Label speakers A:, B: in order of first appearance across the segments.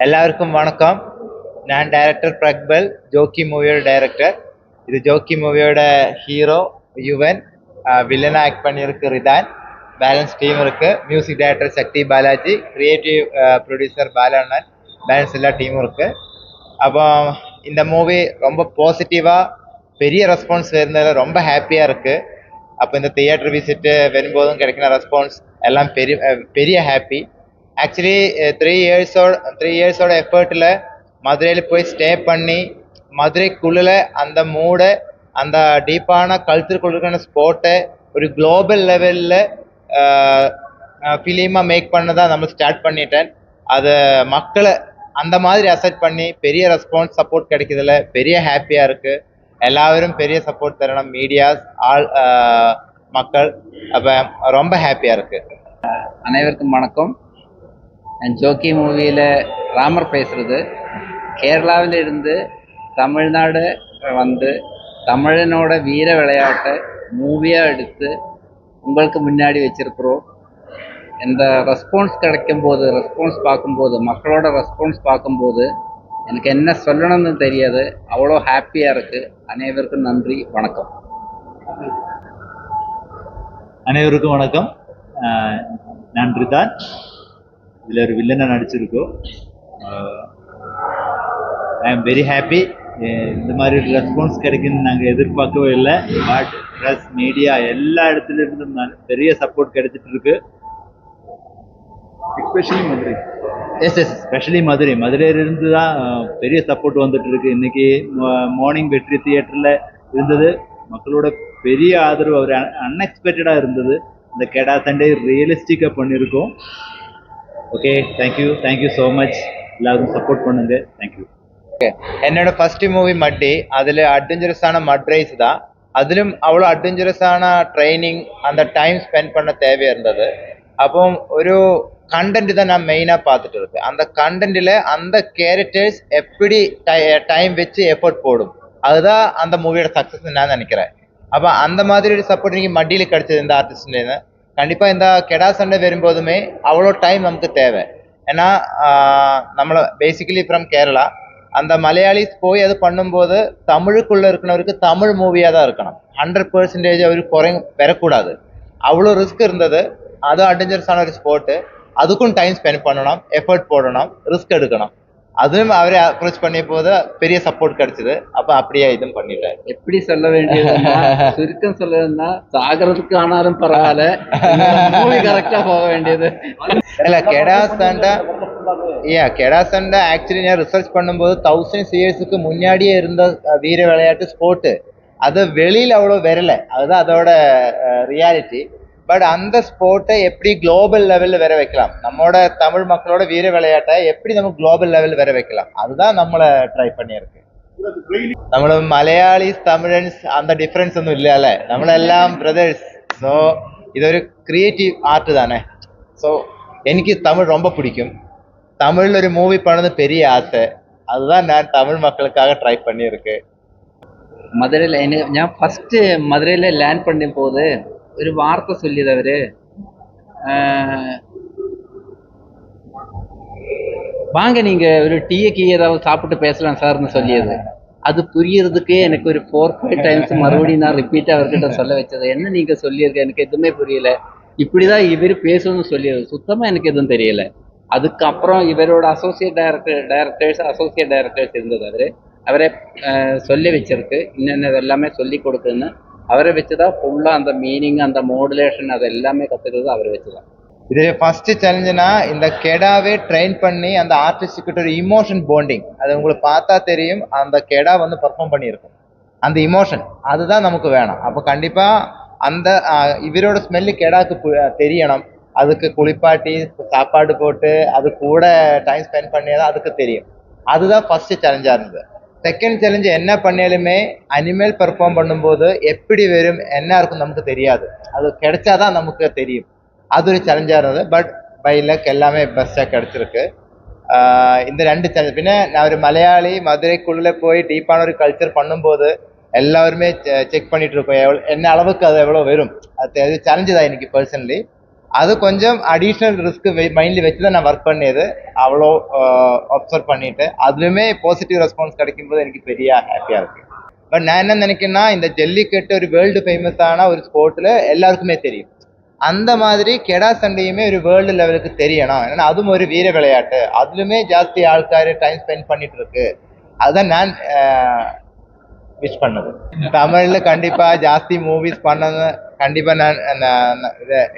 A: எல்லாருக்கும் வணக்கம். நான் டைரக்டர் பிரக்பல், ஜோக்கி மூவியோட டைரக்டர். இது ஜோக்கி மூவியோட ஹீரோ யுவன், வில்லனா ஆக்ட் பண்ணியிருக்கு ரிதான். பேலன்ஸ் டீம் இருக்கு. மியூசிக் டைரக்டர் சக்தி பாலாஜி, கிரியேட்டிவ் ப்ரொடியூசர் பாலண்ணன், பேலன்ஸ் எல்லா டீமும் இருக்கு. அப்போ இந்த மூவி ரொம்ப பாசிட்டிவாக பெரிய ரெஸ்பான்ஸ் இருந்ததில் ரொம்ப ஹாப்பியாக இருக்கு. அப்போ இந்த தியேட்டர் விசிட்டு வரும்போதும் கிடைக்கிற ரெஸ்பான்ஸ் எல்லாம் பெரிய பெரிய ஹாப்பி. ஆக்சுவலி 3 இயர்ஸோட எஃபர்ட்டில் மதுரையில் போய் ஸ்டே பண்ணி மதுரைக்குள்ள அந்த மூடை, அந்த டீப்பான கல்ச்சருக்குள்ள ஸ்போர்ட்டை ஒரு குளோபல் லெவலில் ஃபிலிமாக மேக் பண்ணதான் நம்ம ஸ்டார்ட் பண்ணிட்டேன். அதை மக்களை அந்த மாதிரி அசெப்ட் பண்ணி பெரிய ரெஸ்பான்ஸ் சப்போர்ட் கிடைக்கிறதுல பெரிய ஹாப்பியாக இருக்குது. எல்லாரும் பெரிய சப்போர்ட் தரணும், மீடியாஸ் ஆல் மக்கள். அப்போ ரொம்ப ஹாப்பியாக இருக்குது.
B: அனைவருக்கும் வணக்கம். ஜோக்கி மூவியில் ராமர் பேசுகிறது. கேரளாவில் இருந்து தமிழ்நாடு வந்து தமிழனோட வீர விளையாட்டை மூவியாக எடுத்து உங்களுக்கு முன்னாடி வச்சிருக்கிறோம். இந்த ரெஸ்பான்ஸ் கிடைக்கும்போது, ரெஸ்பான்ஸ் பார்க்கும்போது, மக்களோட ரெஸ்பான்ஸ் பார்க்கும்போது எனக்கு என்ன சொல்லணும்னு தெரியாது, அவ்வளோ ஹாப்பியாக இருக்குது. அனைவருக்கும் நன்றி, வணக்கம்.
C: அனைவருக்கும் வணக்கம். நன்றி தான். இதில் ஒரு வில்லனை நடிச்சிருக்கோம். I am very happy. இந்த மாதிரி ரெஸ்பான்ஸ் கிடைக்குன்னு நாங்கள் எதிர்பார்க்கவே இல்லை. பட் ப்ரெஸ், மீடியா எல்லா இடத்துல இருந்தும் பெரிய சப்போர்ட் கிடைச்சிட்டு இருக்கு. எஸ்பெஷலி மதுரை. ஸ்பெஷலி மதுரையிலிருந்து தான் பெரிய சப்போர்ட் வந்துட்டு இருக்கு. இன்னைக்கு மார்னிங் வெற்றி தியேட்டரில் இருந்தது. மக்களோட பெரிய ஆதரவு ஒரு அன்எக்ஸ்பெக்டடாக இருந்தது. இந்த கெடா சண்டே ரியலிஸ்டிக்காக பண்ணியிருக்கோம். Okay, thank you so much. எல்லாருக்கும் சப்போர்ட் பண்ணுங்க. தேங்க்யூ.
A: என்னோட ஃபர்ஸ்ட் மூவி மட்டி, அதில் அட்வென்ச்சரஸான மட் ரேஸ் தான். அதிலும் அவ்வளோ அட்வென்ச்சரஸான ட்ரைனிங், அந்த டைம் ஸ்பெண்ட் பண்ண தேவையாக இருந்தது. அப்போ ஒரு கண்டென்ட் தான் நான் மெயினாக பார்த்துட்டு இருக்கேன். அந்த கண்டென்ட்டில் அந்த கேரக்டர்ஸ் எப்படி டைம் வச்சு எஃபர்ட் போடும், அதுதான் அந்த மூவியோட சக்ஸஸ் நான் நினைக்கிறேன். அப்போ அந்த மாதிரி ஒரு சப்போர்ட் நீங்கள் மட்டியில் கிடைச்சது இந்த ஆர்டிஸ்ட்லேருந்து. கண்டிப்பாக இந்த கெடா சண்டை வரும்போதுமே அவ்வளோ டைம் நமக்கு தேவை. ஏன்னா நம்மளை பேசிக்கலி ஃப்ரம் கேரளா, அந்த மலையாளிஸ் போய் அது பண்ணும்போது தமிழுக்குள்ளே இருக்கிறவருக்கு தமிழ் மூவியாக தான் இருக்கணும். 100% அவர் வரக்கூடாது. அவ்வளோ ரிஸ்க் இருந்தது. அது அட்வென்ச்சரஸான ஒரு ஸ்போர்ட்டு. அதுக்கும் டைம் ஸ்பெண்ட் பண்ணணும், எஃபர்ட் போடணும், ரிஸ்க் எடுக்கணும். அதுவும் அவரை அப்ரோச் பண்ணிய போது பெரிய சப்போர்ட் கிடைச்சது. அப்போ அப்படியே இதுவும் பண்ணிட்டாரு.
B: எப்படி சொல்ல வேண்டியது, சுருக்கம் சொல்லணும்னா சாகிறதுக்கு ஆனாலும் பரவாயில்ல, கரெக்டா போக வேண்டியது
A: இல்ல. கெடா சண்டை ஆக்சுவலி நான் ரிசர்ச் பண்ணும்போது 1000 இயர்ஸுக்கு முன்னாடியே இருந்த வீர விளையாட்டு ஸ்போர்ட்டு. அது வெளியில் அவ்வளோ வரல, அதுதான் அதோட ரியாலிட்டி. பட் அந்த ஸ்போர்ட்டை எப்படி குளோபல் லெவலில் வர வைக்கலாம், நம்மளோட தமிழ் மக்களோட வீர விளையாட்டை எப்படி நம்ம குளோபல் லெவலில் வர வைக்கலாம், அதுதான் நம்மளை ட்ரை பண்ணியிருக்கு. நம்மள மலையாளிஸ், தமிழன்ஸ் அந்த டிஃப்ரென்ஸ் ஒன்றும் இல்லைல்ல, நம்மளெல்லாம் பிரதர்ஸ். ஸோ இது ஒரு கிரியேட்டிவ் ஆர்ட் தானே. ஸோ எனக்கு தமிழ் ரொம்ப பிடிக்கும். தமிழில் ஒரு மூவி பண்ணது பெரிய ஆசை. அதுதான் நான் தமிழ் மக்களுக்காக ட்ரை பண்ணியிருக்கேன்.
B: மதுரையில் ഞാൻ ഫസ്റ്റ് മധുരയിൽ ലാൻഡ് பண்ணும் போது ஒரு வார்த்தை சொல்லியது அவரு, வாங்க நீங்க ஒரு டீக்கு ஏதாவது சாப்பிட்டு பேசலாம் சார்னு சொல்லியது. அது புரியறதுக்கே எனக்கு ஒரு 4-5 டைம்ஸ் மறுபடியும் நான் ரிப்பீட் அவர்கிட்ட சொல்ல வச்சது. என்ன நீங்க சொல்லியிருக்க, எனக்கு எதுவுமே புரியல, இப்படிதான் இவர் பேசணும்னு சொல்லியது சுத்தமா எனக்கு எதுவும் தெரியல. அதுக்கப்புறம் இவரோட அசோசியேட் டைரக்டர்ஸ் இருந்தது. அவரை சொல்லி வச்சிருக்கு, இன்னென்ன எல்லாமே சொல்லி கொடுக்குன்னு. அவரை வச்சுதான் ஃபுல்லா அந்த மீனிங், அந்த மாடுலேஷன், அது எல்லாமே கத்துக்கிறது அவரை வச்சுதான்.
A: இது ஃபர்ஸ்ட் சேலஞ்சுனா இந்த கெடாவே ட்ரெயின் பண்ணி அந்த ஆர்டிஸ்ட்கிட்ட ஒரு இமோஷன் பாண்டிங், அது உங்களுக்கு பார்த்தா தெரியும். அந்த கெடா வந்து பர்ஃபார்ம் பண்ணியிருக்கும், அந்த இமோஷன் அதுதான் நமக்கு வேணும். அப்போ கண்டிப்பாக அந்த இவரோட ஸ்மெல்லு கெடாக்கு தெரியணும். அதுக்கு குளிப்பாட்டி சாப்பாடு போட்டு அது கூட டைம் ஸ்பெண்ட் பண்ணியதான் அதுக்கு தெரியும். அதுதான் ஃபர்ஸ்ட் சேலஞ்சாக இருந்தது. செகண்ட் சேலஞ்சு என்ன பண்ணாலுமே அனிமல் பெர்ஃபார்ம் பண்ணும்போது எப்படி வரும், என்ன இருக்கும் நமக்கு தெரியாது. அது கிடைச்சாதான் நமக்கு தெரியும். அது ஒரு சேலஞ்சாக இருந்தது. பட் பை லக் எல்லாமே பெஸ்ட்டாக கிடச்சிருக்கு. இந்த 2 சேலஞ்ச். பின்ன நான் ஒரு மலையாளி, மதுரைக்குள்ளே போய் டீப்பான ஒரு கல்ச்சர் பண்ணும்போது எல்லாருமே செக் பண்ணிட்டு இருக்கோம் என்ன அளவுக்கு அது எவ்வளோ வரும். அது சேலஞ்சு தான் இன்னைக்கு பர்சனலி. அது கொஞ்சம் அடிஷ்னல் ரிஸ்க் மைண்ட்ல வச்சு தான் நான் ஒர்க் பண்ணியது. அவ்வளோ அப்சர்வ் பண்ணிட்டு அதுலயுமே பாசிட்டிவ் ரெஸ்பான்ஸ் கிடைக்கும்போது எனக்கு பெரிய ஹாப்பியா இருக்கு. பட் நான் என்ன நினைக்கிறேன்னா, இந்த ஜல்லிக்கட்டு ஒரு வேர்ல்டு ஃபேமஸான ஒரு ஸ்போர்ட்ல எல்லாருக்குமே தெரியும். அந்த மாதிரி கெடா சண்டையுமே ஒரு வேர்ல்டு லெவலுக்கு தெரியணும். ஏன்னா அதுவும் ஒரு வீர விளையாட்டு. அதுலயுமே ஜாஸ்தி ஆள்காரு டைம் ஸ்பெண்ட் பண்ணிட்டு இருக்கு. அதுதான் நான் விஷ் பண்ணது. தமிழ்ல கண்டிப்பா ஜாஸ்தி மூவிஸ் பண்ணணும் கண்டிப்பா நான்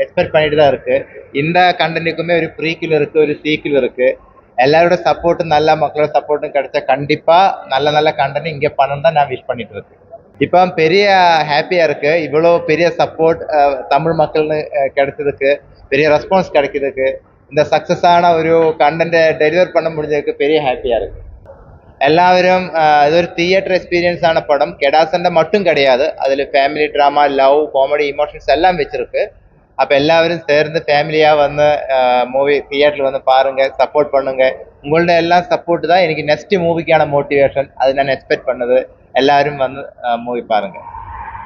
A: எக்ஸ்பெக்ட் பண்ணிட்டு தான் இருக்கு. இந்த கண்டென்ட்டுக்குமே ஒரு ப்ரீக்வல் இருக்கு, ஒரு சீக்வல் இருக்கு. எல்லாரோட சப்போர்ட்டும் நல்ல மக்களோட சப்போர்ட்டும் கிடைச்சா கண்டிப்பா நல்ல நல்ல கண்டென்ட் இங்க பண்ணணும் தான் நான் விஷ் பண்ணிட்டு இருக்கேன். இப்போ பெரிய ஹாப்பியா இருக்கு. இவ்வளோ பெரிய சப்போர்ட் தமிழ் மக்கள்னு கிடைச்சதுக்கு, பெரிய ரெஸ்பான்ஸ் கிடைக்கிறதுக்கு, இந்த சக்சஸான ஒரு கண்டென்ட்டை டெலிவர் பண்ண முடிஞ்சதுக்கு பெரிய ஹாப்பியா இருக்கு. எல்லாரும் இது ஒரு தியேட்டர் எக்ஸ்பீரியன்ஸ் ஆன படம். கெடாசண்டை மட்டும் கிடையாது, அதில் family drama, love, comedy, emotions எல்லாம் வச்சிருக்கு. அப்போ எல்லாரும் சேர்ந்து ஃபேமிலியாக வந்து மூவி தியேட்டரில் வந்து பாருங்க, சப்போர்ட் பண்ணுங்க. உங்களோட எல்லாம் சப்போர்ட் தான் எனக்கு நெக்ஸ்ட் மூவிக்கான மோட்டிவேஷன். அது நான் எக்ஸ்பெக்ட் பண்ணது. எல்லாரும் வந்து மூவி பாருங்க.